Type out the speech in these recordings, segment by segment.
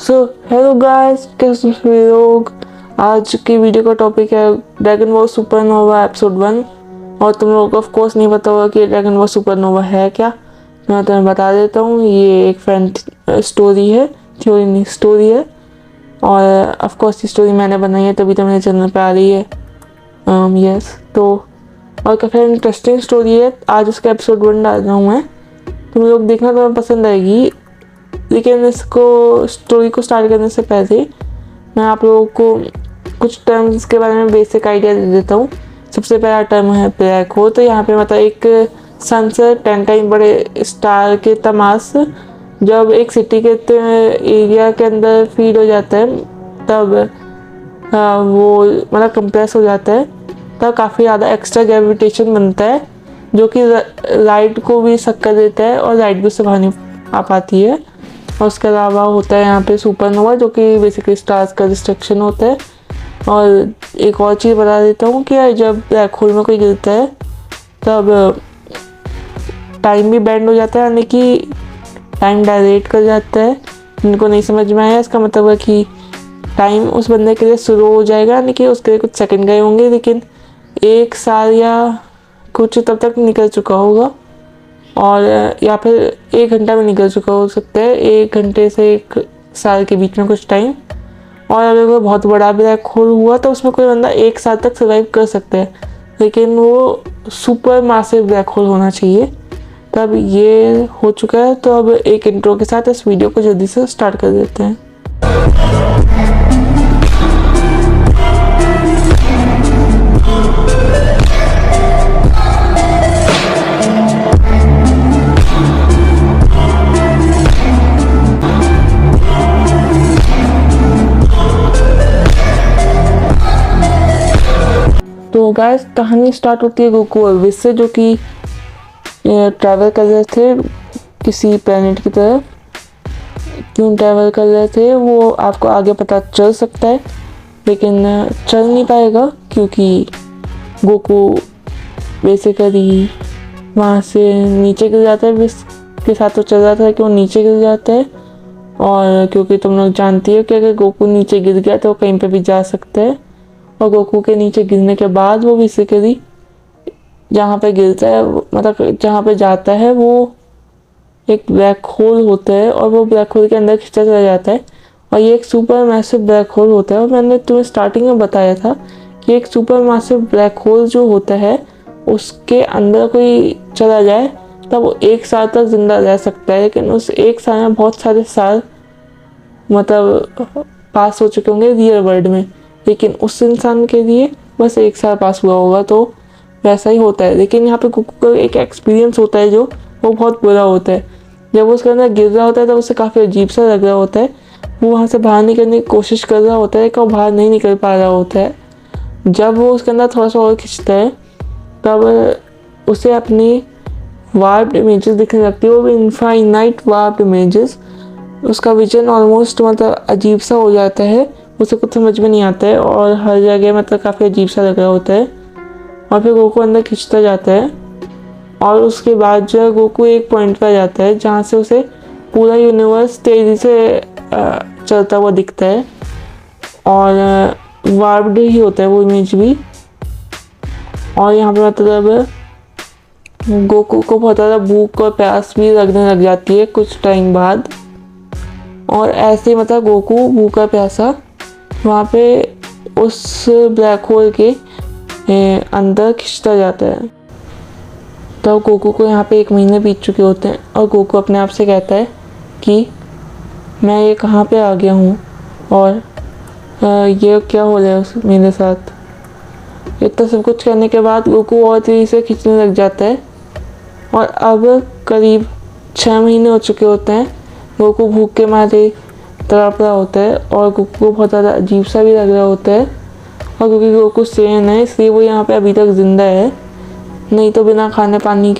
So hello guys, कैसे हैं लोग। आज की वीडियो का टॉपिक है ड्रैगन बॉल सुपरनोवा एपिसोड 1। और तुम लोगों को ऑफ कोर्स नहीं पता होगा कि ड्रैगन बॉल सुपरनोवा है क्या। मैं तुम्हें बता देता हूँ, ये एक फैन स्टोरी है, थ्योरी नहीं स्टोरी है। और ऑफ कोर्स ये स्टोरी मैंने बनाई है, तभी तो मेरे चैनल पे आ रही है। यस तो और काफ़ी इंटरेस्टिंग स्टोरी है। आज उसका एपिसोड 1 डाल रहा हूँ मैं, तुम लोग देखना, तुम्हें पसंद आएगी। लेकिन इसको स्टोरी को स्टार्ट करने से पहले मैं आप लोगों को कुछ टर्म्स के बारे में बेसिक आइडिया दे देता हूँ। सबसे पहला टर्म है ब्लैक होल। तो यहाँ पे मतलब एक सन से 10 टाइम बड़े स्टार के तमाश जब एक सिटी के एरिया के अंदर फीड हो जाता है, तब वो मतलब कंप्रेस हो जाता है, तब काफ़ी ज़्यादा एक्स्ट्रा ग्रेविटेशन बनता है जो कि लाइट को भी सक कर देता है और लाइट भी उससे बाहर नहीं आ पाती है। और उसके अलावा होता है यहाँ पे सुपरनोवा, जो कि बेसिकली स्टार्स का डिस्ट्रक्शन होता है। और एक और चीज़ बता देता हूँ कि जब ब्लैक होल में कोई गिरता है तब टाइम भी बेंड हो जाता है, यानी कि टाइम डायलेट कर जाता है। जिनको नहीं समझ में आया, इसका मतलब है कि टाइम उस बंदे के लिए स्लो हो जाएगा, यानी कि उसके लिए कुछ सेकंड गए होंगे, लेकिन 1 साल या कुछ तब तक निकल चुका होगा। और या फिर 1 घंटा में निकल चुका हो सकता है, 1 घंटे से 1 साल के बीच में कुछ टाइम। और अगर कोई बहुत बड़ा ब्लैक होल हुआ तो उसमें कोई बंदा 1 साल तक सर्वाइव कर सकता है, लेकिन वो सुपर मासिव ब्लैक होल होना चाहिए। तब ये हो चुका है, तो अब एक इंट्रो के साथ इस वीडियो को जल्दी से स्टार्ट कर देते हैं। तो गाइस, कहानी स्टार्ट होती है गोकू और विश से, जो कि ट्रैवल कर रहे थे किसी प्लेनेट की तरफ। क्यों ट्रैवल कर रहे थे वो आपको आगे पता चल सकता है, लेकिन चल नहीं पाएगा क्योंकि गोकू बेसिकली वहाँ से नीचे गिर जाता है। विश के साथ तो चल रहा था कि वो नीचे गिर जाता है, और क्योंकि तुम लोग जानती हो कि अगर गोकू नीचे गिर गया तो कहीं पे भी जा सकता है। और गोकू के नीचे गिरने के बाद वो बेसिकली जहाँ पे गिरता है, मतलब जहाँ पे जाता है, वो एक ब्लैक होल होता है और वो ब्लैक होल के अंदर खींचा चला जाता है। और ये एक सुपर मैसिव ब्लैक होल होता है। और मैंने तुम्हें स्टार्टिंग में बताया था कि एक सुपर मैसिव ब्लैक होल जो होता है उसके अंदर कोई चला जाए तब वो 1 साल तक जिंदा रह सकता है, लेकिन उस 1 साल में बहुत सारे साल मतलब पास हो चुके होंगे रियल वर्ल्ड में, लेकिन उस इंसान के लिए बस 1 साल पास हुआ होगा। तो वैसा ही होता है। लेकिन यहाँ पे गोकू का एक एक्सपीरियंस होता है जो वो बहुत बुरा होता है। जब वो उसके अंदर गिर रहा होता है तब उसे काफ़ी अजीब सा लग रहा होता है। वो वहाँ से बाहर निकलने की कोशिश कर रहा होता है कि वो बाहर नहीं निकल पा रहा होता है। जब वो उसके अंदर थोड़ा सा और खींचता है तब उसे अपनी वार्प्ड इमेजेस दिखने लगती है, वो भी इनफाइनाइट वार्प्ड इमेजेस। उसका विजन ऑलमोस्ट मतलब अजीब सा हो जाता है, उसे कुछ समझ में नहीं आता है और हर जगह मतलब काफ़ी अजीब सा लग रहा होता है। और फिर गोकू अंदर खींचता जाता है और उसके बाद जो है गोकू एक पॉइंट पर जाता है जहाँ से उसे पूरा यूनिवर्स तेज़ी से चलता हुआ दिखता है और वार्प्ड ही होता है वो इमेज भी। और यहाँ पे मतलब गोकू को बहुत ज़्यादा भूख और प्यास भी लगने लग जाती है कुछ टाइम बाद। और ऐसे ही मतलब गोकू भूखा प्यासा वहाँ पे उस ब्लैक होल के अंदर खिंचता जाता है। तब गोकू को यहाँ पे 1 महीने बीत चुके होते हैं और गोकू अपने आप से कहता है कि मैं ये कहाँ पे आ गया हूँ और ये क्या हो रहा है मेरे साथ। इतना सब कुछ करने के बाद गोकू और तेज़ी से खींचने लग जाता है। और अब करीब 6 महीने हो चुके होते हैं। गोकू भूख के मारे तड़प रहा होता है और गोकू को बहुत ज़्यादा अजीब सा भी लग रहा होता है। और क्योंकि गोकू सेन है इसलिए वो यहाँ पे अभी तक ज़िंदा है, नहीं तो बिना खाने पानी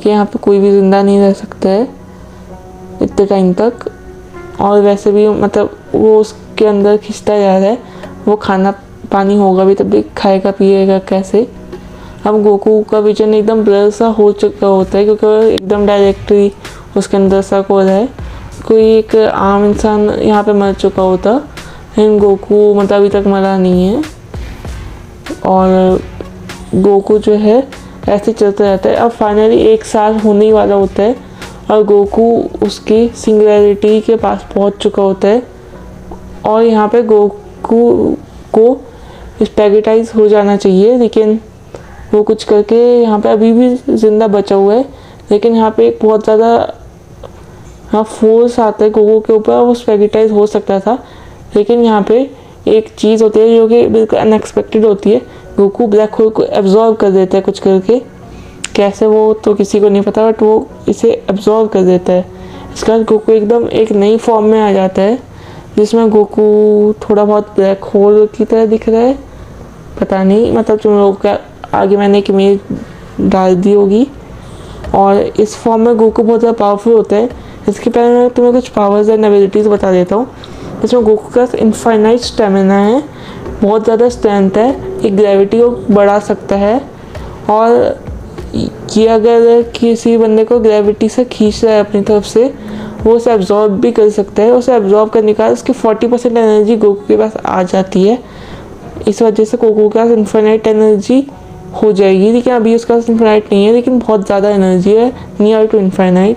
के यहाँ पे कोई भी ज़िंदा नहीं रह सकता है इतने टाइम तक। और वैसे भी मतलब वो उसके अंदर खिंचता जा रहा है, वो खाना पानी होगा भी तब भी खाएगा पिएगा कैसे। अब गोकू का विजन एकदम ब्लर सा हो चुका होता है क्योंकि एकदम डायरेक्टली उसके अंदर शक हो रहा है कोई एक आम इंसान यहाँ पे मर चुका होता, लेकिन गोकू मतलब अभी तक मरा नहीं है और गोकू जो है ऐसे चलता रहता है। अब फाइनली 1 साल होने ही वाला होता है और गोकू उसकी सिंगुलैरिटी के पास पहुंच चुका होता है और यहाँ पे गोकू को स्पैगेटाइज हो जाना चाहिए, लेकिन वो कुछ करके यहाँ पे अभी भी ज़िंदा बचा हुआ है। लेकिन यहाँ पे एक बहुत ज़्यादा फोर्स आता है गोकू के ऊपर, वो स्पैगेटाइज हो सकता था। लेकिन यहाँ पे एक चीज़ होती है जो कि बिल्कुल अनएक्सपेक्टेड होती है, गोकू ब्लैक होल को एब्जॉर्ब कर देता है कुछ करके। कैसे वो तो किसी को नहीं पता, बट वो इसे एब्जॉर्ब कर देता है। इसके बाद गोकू एकदम एक नई फॉर्म में आ जाता है, जिसमें गोकू थोड़ा बहुत ब्लैक होल की तरह दिख रहा है। पता नहीं, मतलब तुम लोग का आगे मैंने एक इमेज डाल दी होगी। और इस फॉर्म में गोकू बहुत ज़्यादा पावरफुल होता है। इसके पहले मैं तुम्हें कुछ पावर्स एंड एबिलिटीज़ बता देता हूँ। इसमें गोकू का इनफाइनाइट स्टेमिना है, बहुत ज़्यादा स्ट्रेंथ है, ये ग्रेविटी को बढ़ा सकता है और ये अगर किसी बंदे को ग्रेविटी से खींच रहा है अपनी तरफ से, वो उसे एब्जॉर्ब भी कर सकता है। उसे एब्जॉर्ब करने के बाद उसकी 40% एनर्जी गोकू के पास आ जाती है। इस वजह से गोकू के पास इनफाइनाइट एनर्जी हो जाएगी, लेकिन अभी उसके पास इनफाइनाइट नहीं है, लेकिन बहुत ज़्यादा एनर्जी है, नियर टू इनफाइनाइट।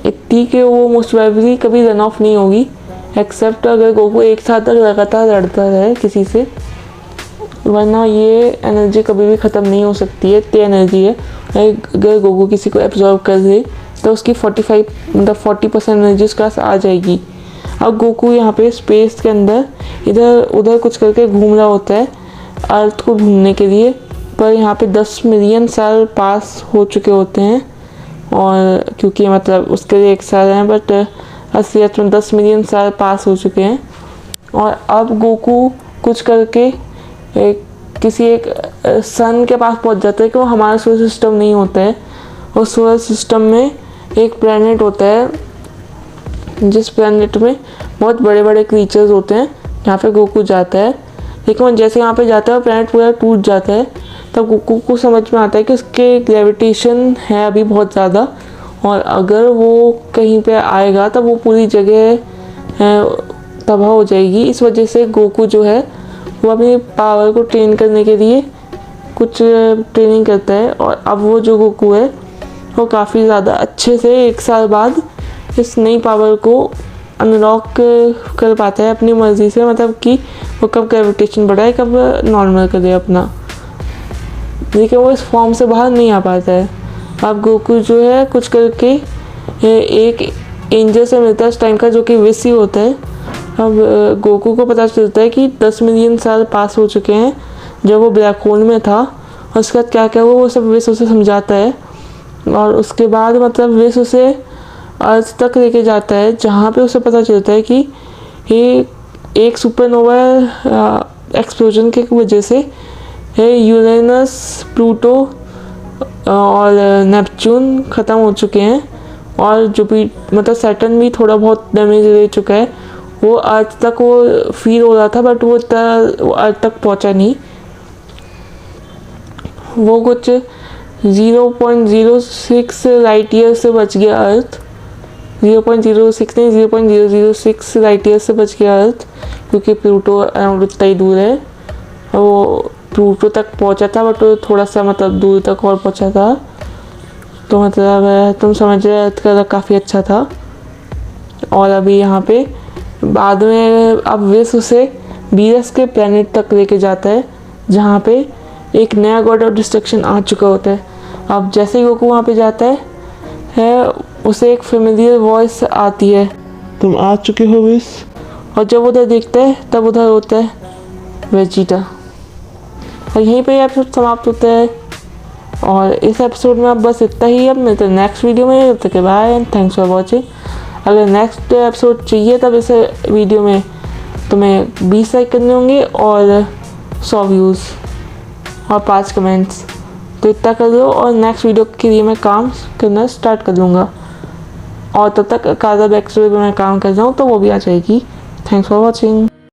इतनी कि वो मोस्ट प्रोबेबली कभी रन ऑफ नहीं होगी, एक्सेप्ट अगर गोकू एक साथ तक लगातार लड़ता रहे किसी से, वरना ये एनर्जी कभी भी ख़त्म नहीं हो सकती है। इतनी एनर्जी है, अगर गोकू किसी को एब्जॉर्ब कर दे तो उसकी 40% एनर्जी उसके पास आ जाएगी। अब गोकू यहाँ पे स्पेस के अंदर इधर उधर कुछ करके घूम रहा होता है अर्थ को ढूंढने के लिए, पर यहाँ पे 10 मिलियन साल पास हो चुके होते हैं। और क्योंकि मतलब उसके लिए 1 साल है, बट असलियत में 10 मिलियन साल पास हो चुके हैं। और अब गोकू कुछ करके किसी एक सन के पास पहुंच जाता है कि वो हमारा सोलर सिस्टम नहीं होता है। उस सोलर सिस्टम में एक प्लैनेट होता है, जिस प्लैनेट में बहुत बड़े बड़े क्रीचर्स होते हैं। यहाँ पे गोकू जाता है, लेकिन वो जैसे यहाँ पे जाता है प्लैनेट पूरा टूट जाता है। तब गोकू को समझ में आता है कि उसके ग्रेविटेशन है अभी बहुत ज़्यादा, और अगर वो कहीं पे आएगा तब वो पूरी जगह तबाह हो जाएगी। इस वजह से गोकू जो है वो अपनी पावर को ट्रेन करने के लिए कुछ ट्रेनिंग करता है, और अब वो जो गोकू है वो काफ़ी ज़्यादा अच्छे से 1 साल बाद इस नई पावर को अनलॉक कर पाता है अपनी मर्ज़ी से। मतलब कि वो कब ग्रेविटेशन बढ़ाए, कब नॉर्मल करे अपना, लेकिन वो इस फॉर्म से बाहर नहीं आ पाता है। अब गोकू जो है कुछ करके एक एंजल से मिलता है उस टाइम का, जो कि विसी होता है। अब गोकू को पता चलता है कि 10 मिलियन साल पास हो चुके हैं जब वो ब्लैक होल में था, और उसके बाद क्या क्या हुआ वो सब विस उसे समझाता है। और उसके बाद मतलब विस उसे अर्थ तक लेके जाता है, जहाँ पे उसे पता चलता है कि ये एक सुपरनोवा एक्सप्लोजन के वजह से यूरेनस, प्लूटो और नेपच्यून ख़त्म हो चुके हैं, और जो भी मतलब सैटर्न भी थोड़ा बहुत डैमेज ले चुका है। वो अर्थ तक वो फील हो रहा था, बट वो अर्थ तक पहुंचा नहीं। वो कुछ 0.06 लाइट ईयर से बच गया अर्थ, 0.06 नहीं 0.006 लाइट ईयर से बच गया अर्थ, क्योंकि प्लूटो अराउंड उतना ही दूर है। वो प्लूटो तक पहुंचा था, बट वो थोड़ा सा मतलब दूर तक और पहुंचा था। तो मतलब तुम समझ रहे अर्थ का काफ़ी अच्छा था। और अभी यहाँ पे बाद में अब विस उसे बीरस के प्लेनेट तक लेके जाता है, जहाँ पे एक नया गॉड ऑफ डिस्ट्रक्शन आ चुका होता है। अब जैसे ही गोकू वहाँ पे जाता है उसे एक फेमिलियर वॉइस आती है, तुम आ चुके हो विस। और जब उधर देखता है तब उधर होता है वेजिटा। और यहीं पे एपिसोड समाप्त होता है। और इस एपिसोड में अब बस इतना ही। अब मिलते हैं नेक्स्ट वीडियो में, तब तक के bye and thanks for watching. अगर नेक्स्ट एपिसोड चाहिए तब इस वीडियो में तुम्हें 20 लाइक करने होंगे और 100 व्यूज़ और 5 कमेंट्स, तो इतना कर दो और नेक्स्ट वीडियो के लिए मैं काम करना स्टार्ट कर दूँगा। और तब तक काजा बैक स्टोरी पर मैं काम कर रहा हूँ, तो वो भी आ जाएगी। Thanks for watching.